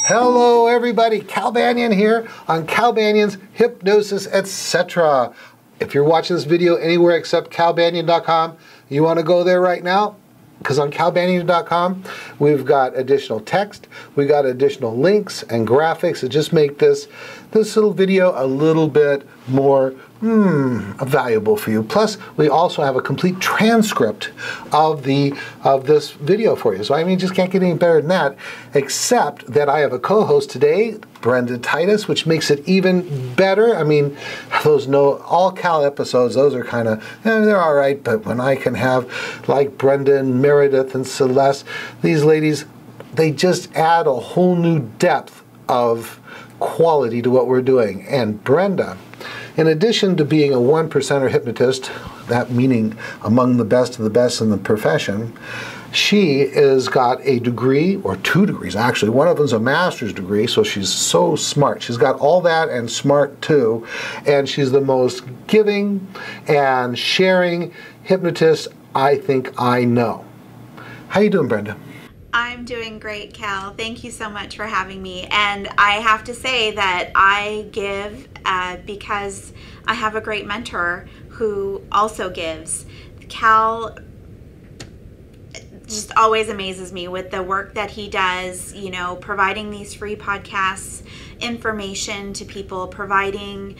Hello everybody, Cal Banyan here on Cal Banyan's Hypnosis Etc. If you're watching this video anywhere except calbanyan.com, you want to go there right now? Because on calbanyan.com, we've got additional text, we've got additional links and graphics that just make this little video a little bit more valuable for you. Plus, we also have a complete transcript of this video for you. So I mean, just can't get any better than that, except that I have a co-host today, Brenda Titus, which makes it even better. I mean, those all Cal episodes, those are kind of, they're all right, but when I can have, like Brenda and Meredith and Celeste, these ladies, they just add a whole new depth of quality to what we're doing. And Brenda, in addition to being a 1%er hypnotist, that meaning among the best of the best in the profession, she has got a degree, or 2 degrees actually. One of them's a master's degree, so she's so smart. She's got all that and smart too, and she's the most giving and sharing hypnotist I think I know. How you doing, Brenda? I'm doing great, Cal. Thank you so much for having me. And I have to say that I give because I have a great mentor who also gives. Cal just always amazes me with the work that he does, you know, providing these free podcasts, information to people, providing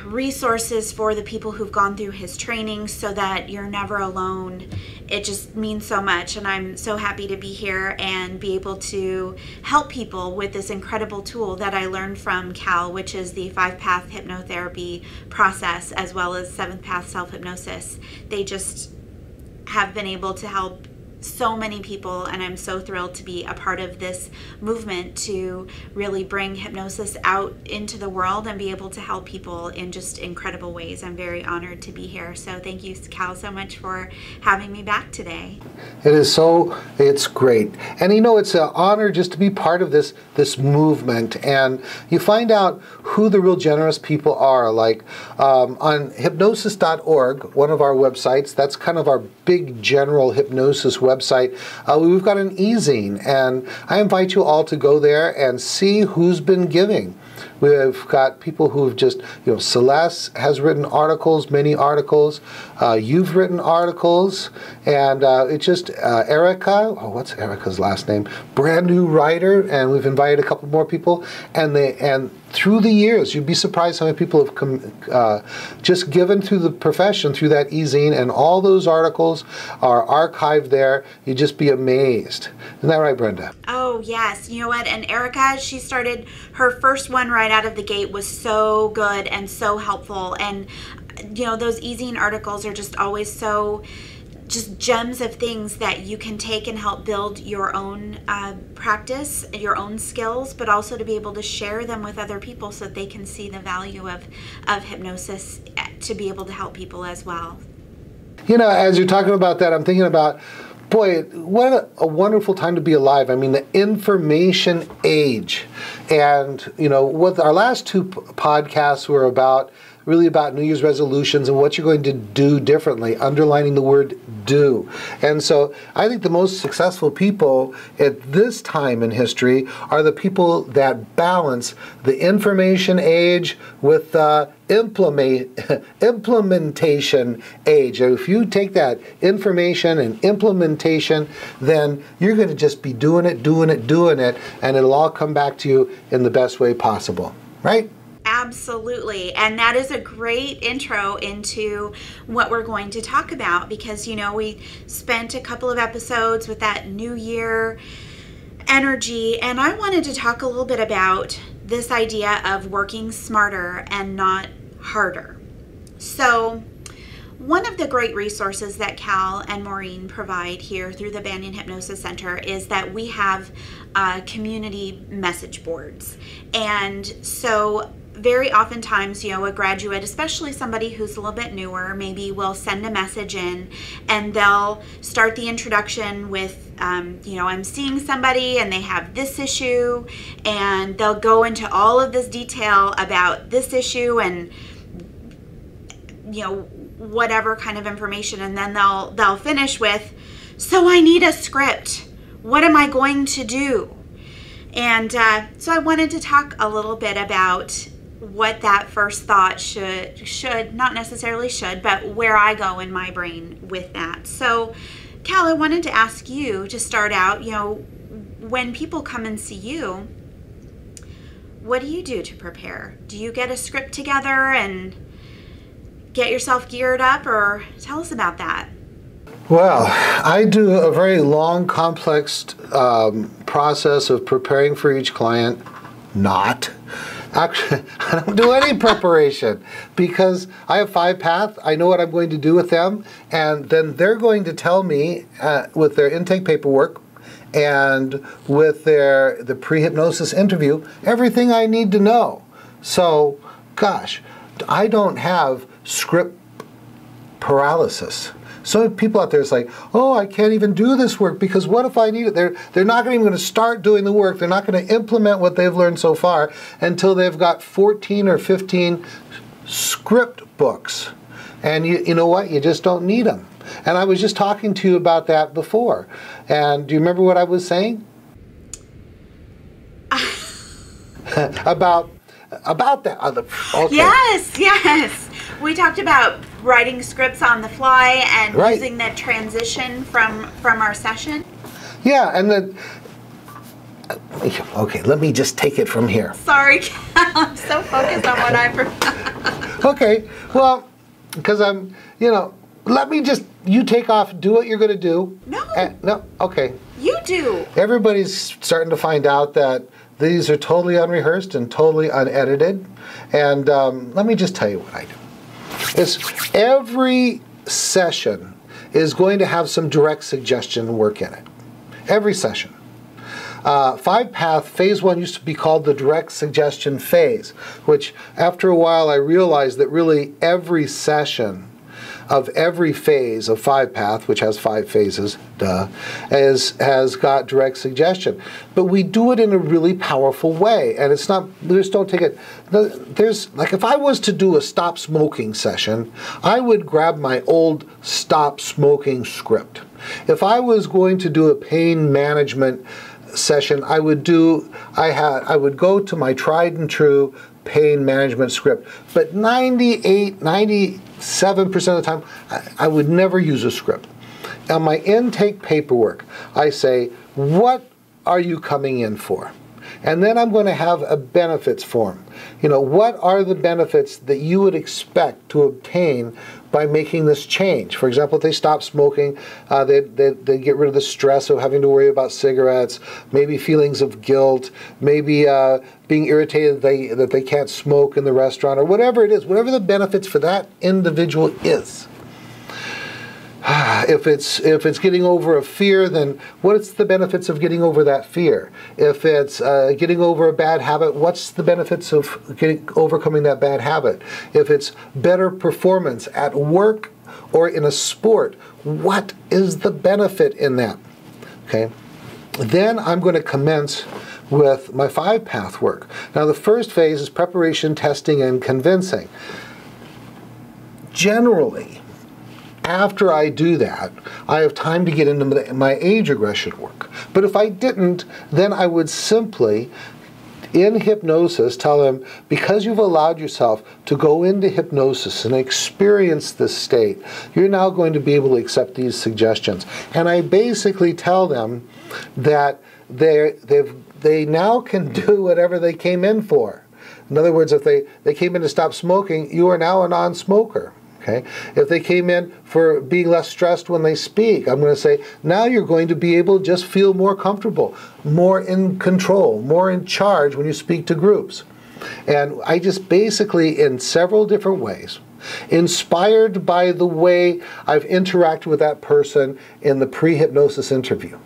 resources for the people who've gone through his training so that you're never alone. It just means so much, and I'm so happy to be here and be able to help people with this incredible tool that I learned from Cal, which is the 5-path hypnotherapy process, as well as 7th path self-hypnosis. They just have been able to help so many people, and I'm so thrilled to be a part of this movement to really bring hypnosis out into the world and be able to help people in just incredible ways. I'm very honored to be here. So thank you, Cal, so much for having me back today. It's great. And you know, it's an honor just to be part of this movement, and you find out who the real generous people are. Like on hypnosis.org, one of our websites, that's kind of our big general hypnosis website, we've got an e-zine, and I invite you all to go there and see who's been giving. We've got people who've just, you know, Celeste has written articles, many articles. You've written articles, and it's just Erica. Oh, what's Erica's last name? Brand new writer, and we've invited a couple more people. And through the years, you'd be surprised how many people have come, just given through the profession, through that e-zine, and all those articles are archived there. You'd just be amazed. Isn't that right, Brenda? Oh, yes. You know what? And Erica, she started, her first one right out of the gate was so good and so helpful. And, you know, those e-zine articles are just always so, just gems of things that you can take and help build your own practice, your own skills, but also to be able to share them with other people so that they can see the value of hypnosis to be able to help people as well. You know, as you're talking about that, I'm thinking about, boy, what a wonderful time to be alive. I mean, the information age. And, you know, what our last 2 podcasts were about, really about New Year's resolutions and what you're going to do differently, underlining the word do. And so I think the most successful people at this time in history are the people that balance the information age with the implementation age. And if you take that information and implementation, then you're going to just be doing it, and it'll all come back to you in the best way possible, right? Absolutely. And that is a great intro into what we're going to talk about, because, you know, we spent a couple of episodes with that New Year energy, and I wanted to talk a little bit about this idea of working smarter and not harder. So one of the great resources that Cal and Maureen provide here through the Banyan Hypnosis Center is that we have community message boards. And so very oftentimes, you know, a graduate, especially somebody who's a little bit newer, maybe will send a message in and they'll start the introduction with, you know, I'm seeing somebody and they have this issue, and they'll go into all of this detail about this issue and, you know, whatever kind of information, and then they'll finish with, so I need a script. What am I going to do? And so I wanted to talk a little bit about what that first thought should, not necessarily should, but where I go in my brain with that. So, Cal, I wanted to ask you to start out, when people come and see you, what do you do to prepare? Do you get a script together and get yourself geared up, or tell us about that? Well, I do a very long, complex process of preparing for each client. Actually, I don't do any preparation because I have 5-path. I know what I'm going to do with them, and then they're going to tell me with their intake paperwork and with the pre-hypnosis interview everything I need to know. So, gosh, I don't have script paralysis. So many people out there is like, oh, I can't even do this work because what if I need it? They're not even going to start doing the work. They're not going to implement what they've learned so far until they've got 14 or 15 script books. And you know what? You just don't need them. And I was just talking to you about that before. And do you remember what I was saying? about that. Okay. Yes. We talked about writing scripts on the fly and right. using that transition from our session. Yeah, and then, okay, let me just take it from here. Sorry, I'm so focused on what I forgot. Okay, well, because let me just, you take off, do what you're going to do. No, okay. You do. Everybody's starting to find out that these are totally unrehearsed and totally unedited. And let me just tell you what I do. Every session is going to have some direct suggestion work in it. Every session. 5-path, phase 1 used to be called the direct suggestion phase, which after a while I realized that really every session of every phase of 5-path, which has 5 phases, has got direct suggestion. But we do it in a really powerful way, and it's not, just don't take it, like if I was to do a stop smoking session, I would grab my old stop smoking script. If I was going to do a pain management session, I would go to my tried and true pain management script. But 97% of the time, I would never use a script. On my intake paperwork, I say, what are you coming in for? And then I'm going to have a benefits form. What are the benefits that you would expect to obtain by making this change? For example, if they stop smoking, they get rid of the stress of having to worry about cigarettes, maybe feelings of guilt, maybe being irritated that they can't smoke in the restaurant, or whatever it is, whatever the benefits for that individual is. If it's getting over a fear, then what's the benefits of getting over that fear? If it's getting over a bad habit, what's the benefits of overcoming that bad habit? If it's better performance at work or in a sport, what is the benefit in that? Okay. Then I'm going to commence with my 5-path work. Now the first phase is preparation, testing, and convincing. Generally, after I do that, I have time to get into my age regression work. But if I didn't, then I would simply, in hypnosis, tell them, because you've allowed yourself to go into hypnosis and experience this state, you're now going to be able to accept these suggestions. And I basically tell them that they now can do whatever they came in for. In other words, if they came in to stop smoking, you are now a non-smoker. Okay? If they came in for being less stressed when they speak, I'm going to say, now you're going to be able to just feel more comfortable, more in control, more in charge when you speak to groups. And I just basically, in several different ways, inspired by the way I've interacted with that person in the pre-hypnosis interview,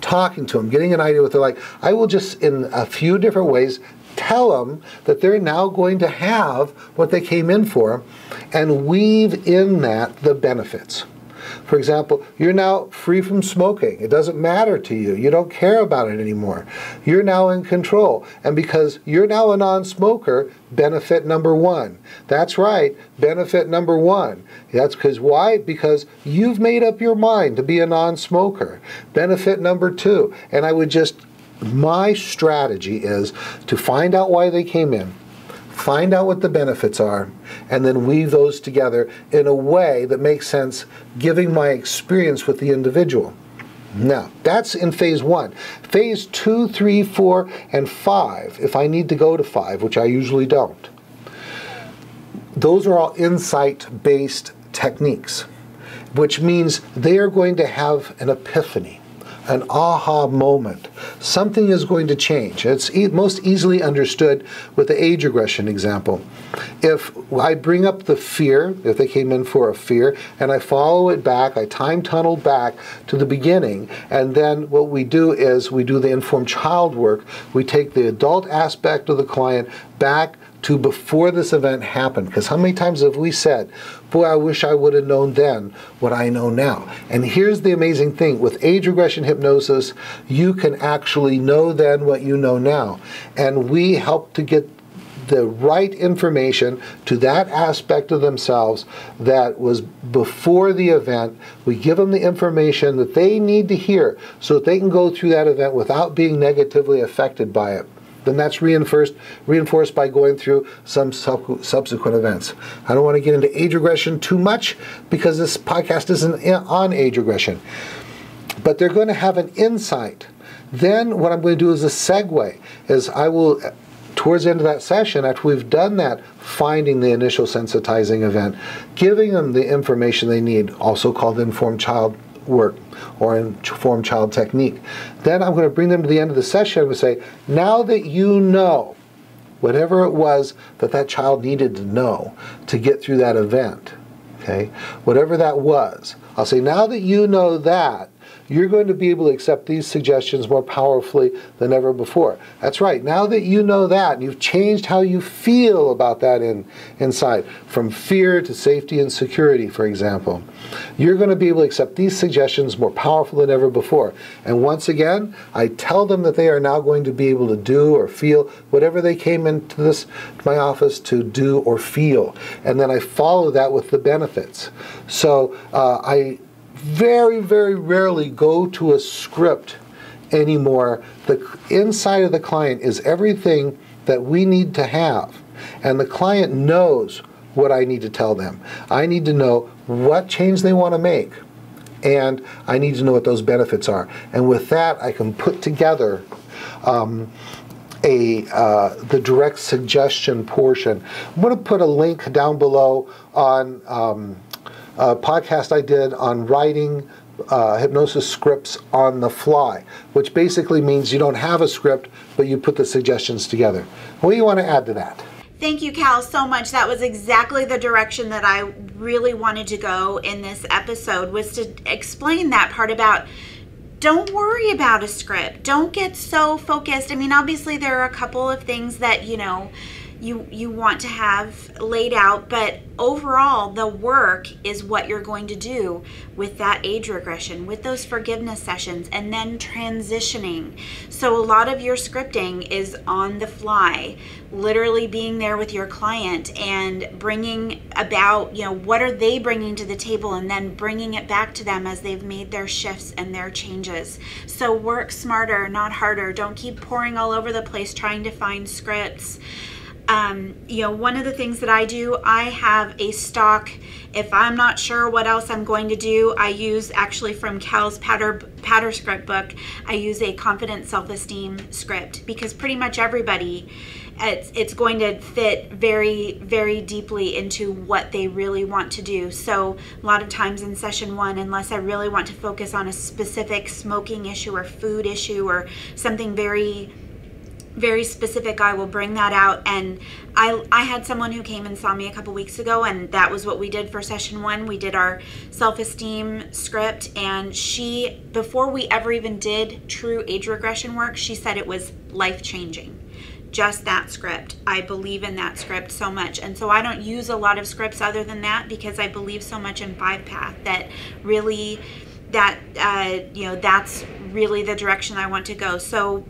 talking to them, getting an idea what they're like, I will just, in a few different ways, tell them that they're now going to have what they came in for and weave in that the benefits. For example, you're now free from smoking. It doesn't matter to you. You don't care about it anymore. You're now in control. And because you're now a non-smoker, benefit number 1. That's right, benefit number 1. That's because why? Because you've made up your mind to be a non-smoker. Benefit number 2. And I would just my strategy is to find out why they came in, find out what the benefits are, and then weave those together in a way that makes sense, giving my experience with the individual. Now, that's in phase 1. Phase 2, 3, 4, and 5, if I need to go to 5, which I usually don't, those are all insight-based techniques, which means they are going to have an epiphany, an aha moment. Something is going to change. It's most easily understood with the age regression example. If I bring up the fear, if they came in for a fear, and I follow it back, I time tunnel back to the beginning, and then what we do is we do the informed child work. We take the adult aspect of the client back to before this event happened. Because how many times have we said, boy, I wish I would have known then what I know now. And here's the amazing thing. With age regression hypnosis, you can actually know then what you know now. And we help to get the right information to that aspect of themselves that was before the event. We give them the information that they need to hear so that they can go through that event without being negatively affected by it. Then that's reinforced by going through some subsequent events. I don't want to get into age regression too much because this podcast isn't on age regression. But they're going to have an insight. Then what I'm going to do as a segue is I will, towards the end of that session, after we've done that, finding the initial sensitizing event, giving them the information they need, also called informed child work or informed child technique. Then I'm going to bring them to the end of the session and say, now that you know whatever it was that that child needed to know to get through that event, okay, whatever that was, I'll say, now that you know that, you're going to be able to accept these suggestions more powerfully than ever before. That's right. Now that you know that, and you've changed how you feel about that inside, from fear to safety and security, for example, you're going to be able to accept these suggestions more powerful than ever before. And once again, I tell them that they are now going to be able to do or feel whatever they came into my office to do or feel. And then I follow that with the benefits. So I very, very rarely go to a script anymore. The inside of the client is everything that we need to have. And the client knows what I need to tell them. I need to know what change they want to make. And I need to know what those benefits are. And with that, I can put together the direct suggestion portion. I'm going to put a link down below on a podcast I did on writing hypnosis scripts on the fly, which basically means you don't have a script, but you put the suggestions together. What do you want to add to that? Thank you, Cal, so much. That was exactly the direction that I really wanted to go in this episode, was to explain that part about don't worry about a script. Don't get so focused. I mean, obviously there are a couple of things that, you know, you want to have laid out, but overall the work is what you're going to do with that age regression, with those forgiveness sessions, and then transitioning. So a lot of your scripting is on the fly, literally being there with your client and bringing about, you know, what are they bringing to the table, and then bringing it back to them as they've made their shifts and their changes. So work smarter, not harder. Don't keep pouring all over the place trying to find scripts. You know, one of the things that I do, I have a stock. If I'm not sure what else I'm going to do, I use, actually from Cal's Patter script book, I use a confident self-esteem script, because pretty much everybody, it's going to fit very, very deeply into what they really want to do. So a lot of times in session 1, unless I really want to focus on a specific smoking issue or food issue or something very specific, I will bring that out. And I had someone who came and saw me a couple weeks ago, and that was what we did for session 1. We did our self-esteem script, and she, before we ever even did true age regression work, she said it was life-changing. Just that script. I believe in that script so much. And so I don't use a lot of scripts other than that, because I believe so much in 5-Path that really, that you know, that's really the direction I want to go. So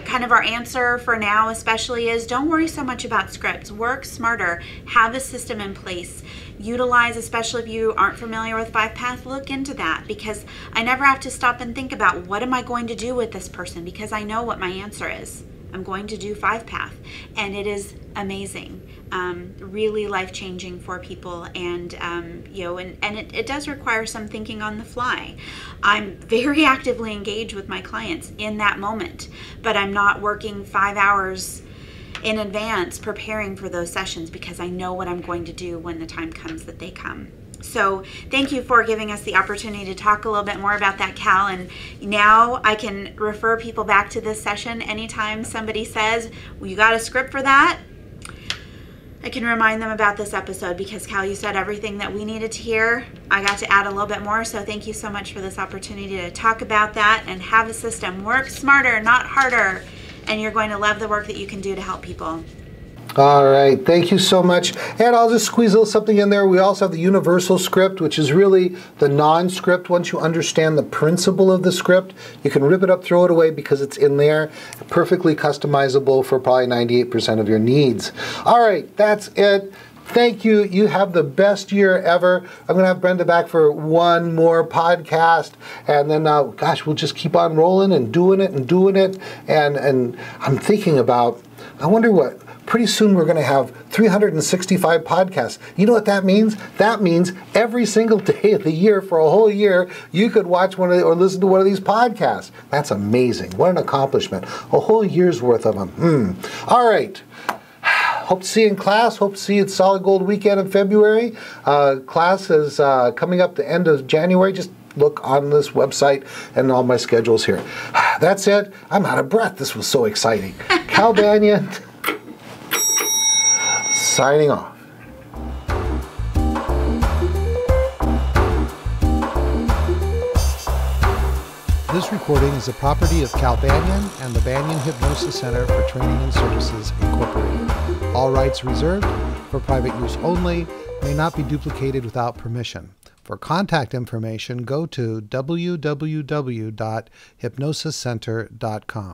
kind of our answer for now especially is don't worry so much about scripts. Work smarter. Have a system in place. Utilize, especially if you aren't familiar with 5-Path, look into that, because I never have to stop and think about what am I going to do with this person, because I know what my answer is. I'm going to do 5-Path, and it is amazing, really life-changing for people, and it does require some thinking on the fly. I'm very actively engaged with my clients in that moment, but I'm not working 5 hours in advance preparing for those sessions, because I know what I'm going to do when the time comes that they come. So thank you for giving us the opportunity to talk a little bit more about that, Cal. And now I can refer people back to this session anytime somebody says, well, you got a script for that? I can remind them about this episode, because Cal, you said everything that we needed to hear. I got to add a little bit more, so thank you so much for this opportunity to talk about that and have a system. Work smarter, not harder, and you're going to love the work that you can do to help people. All right, thank you so much. And I'll just squeeze a little something in there. We also have the universal script, which is really the non-script. Once you understand the principle of the script, you can rip it up, throw it away, because it's in there, perfectly customizable for probably 98% of your needs. All right, that's it. Thank you. You have the best year ever. I'm going to have Brenda back for one more podcast, and then, gosh, we'll just keep on rolling and doing it and doing it. And I'm thinking about, I wonder what, pretty soon we're going to have 365 podcasts. You know what that means? That means every single day of the year for a whole year, you could watch one of or listen to one of these podcasts. That's amazing. What an accomplishment. A whole year's worth of them. All right. Hope to see you in class. Hope to see you at Solid Gold Weekend in February. Class is coming up the end of January. Just look on this website and all my schedules here. That's it. I'm out of breath. This was so exciting. Cal Banyan, signing off. This recording is the property of Cal Banyan and the Banyan Hypnosis Center for Training and Services, Incorporated. All rights reserved, for private use only, may not be duplicated without permission. For contact information, go to www.hypnosiscenter.com.